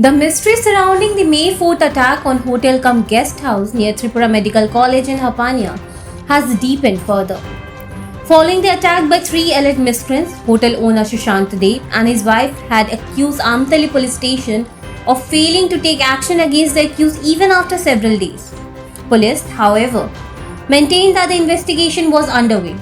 The mystery surrounding the May 4th attack on hotel cum guest house near Tripura Medical College in Hapania has deepened further. Following the attack by three alleged miscreants, hotel owner Sushant Dev and his wife had accused Amtali police station of failing to take action against the accused even after several days. Police, however, maintained that the investigation was underway.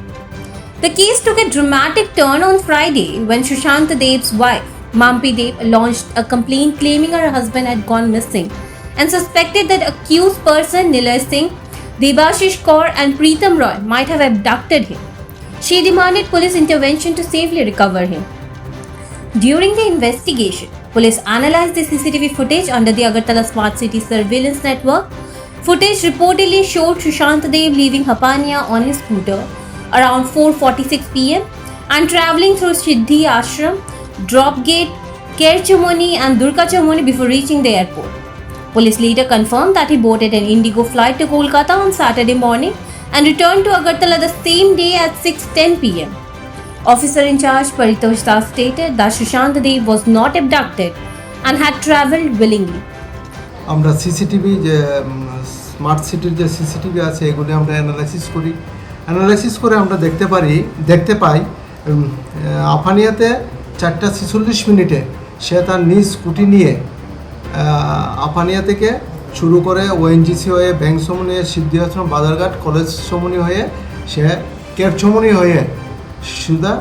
The case took a dramatic turn on Friday when Sushant Dev's wife, Mampi Dev, launched a complaint claiming her husband had gone missing and suspected that accused person Nilay Singh, Debashish Kaur and Preetam Roy might have abducted him. She demanded police intervention to safely recover him. During the investigation, police analyzed the CCTV footage under the Agartala Smart City Surveillance Network. Footage reportedly showed Sushant Dev leaving Hapania on his scooter around 4:46 p.m. and travelling through Siddhi Ashram, Drop Gate, Kerchamoni and Durga Chamoni before reaching the airport. Police later confirmed that he boarded an Indigo flight to Kolkata on Saturday morning and returned to Agartala the same day at 6:10 p.m. Officer in charge Paritosh Das stated that Sushant Dev was not abducted and had travelled willingly. আমরা CCTV যে smart সিটির যে CCTV আছে এগুলি আমরা analysis করে আমরা দেখতে পাই আফানিয়াতে 4:46 সে তার নিজ স্কুটি নিয়ে আফানিয়া থেকে শুরু করে ওএনজিসি হয়ে ব্যাংক সমনি হয়ে সিদ্ধি আশ্রম বাজারঘাট কলেজ সমনি হয়ে সে কেরচমনি হয়ে সুদা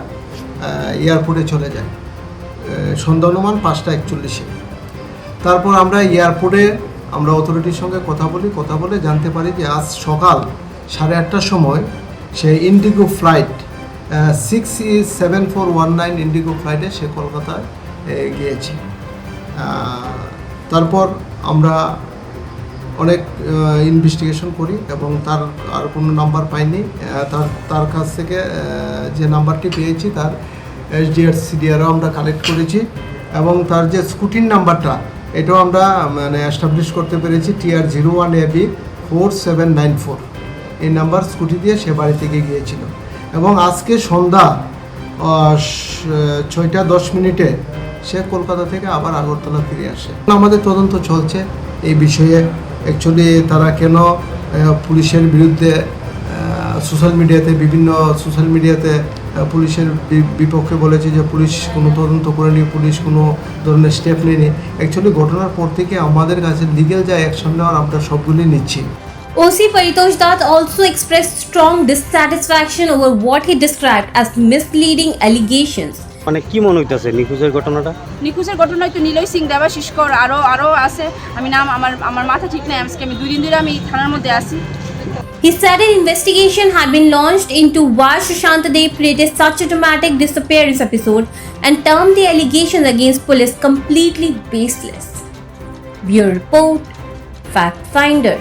এয়ারপোর্টে চলে যায় সন্ধ্যা অনুমান 5:41। তারপর আমরা এয়ারপোর্টে আমরা অথরিটির সঙ্গে কথা বলে জানতে পারি যে আজ সকাল 8:30টার সময় সে ইন্ডিগো ফ্লাইট 67419 ইন্ডিগো ফ্লাইটে সে কলকাতায় গিয়েছে। তারপর আমরা অনেক ইনভেস্টিগেশন করি এবং তার আর কোনো নাম্বার পাইনি। তার কাছ থেকে যে নাম্বারটি পেয়েছি তার SDR CDRও আমরা কালেক্ট করেছি এবং তার যে স্কুটির নাম্বারটা এটাও আমরা মানে এস্টাবলিশ করতে পেরেছি TR01AB 4794 এই নাম্বার স্কুটি দিয়ে সে বাড়ি থেকে গিয়েছিল এবং আজকে সন্ধ্যা 6:10 সে কলকাতা থেকে আবার আগরতলা ফিরে আসে। আমাদের তদন্ত চলছে এই বিষয়ে অ্যাকচুয়ালি তারা কেন পুলিশের বিরুদ্ধে বিভিন্ন সোশ্যাল মিডিয়াতে পুলিশের বিপক্ষে বলেছে যে পুলিশ কোনো তদন্ত করেনি, পুলিশ কোনো ধরনের স্টেপ নেয়নি। অ্যাকচুয়ালি ঘটনার পর থেকে আমাদের কাছে লিগ্যাল যা অ্যাকশন নেওয়ার আমরা সবগুলি নিচ্ছি। OC Paritosh Das also expressed strong dissatisfaction over what he described as misleading allegations. মানে কি মনে হইতাছে নিখোঁজের ঘটনায় তো নিলয় সিং দেবাশিস কর আরো আছে। আমি নাম আমার মাথা ঠিক নাই, আজকে আমি 2 দিন ধরে আমি থানার মধ্যে আছি। He said an investigation had been launched into why Sushant Dev created such a dramatic disappearance episode and termed the allegations against police completely baseless. Bureau Report, Fact Finder.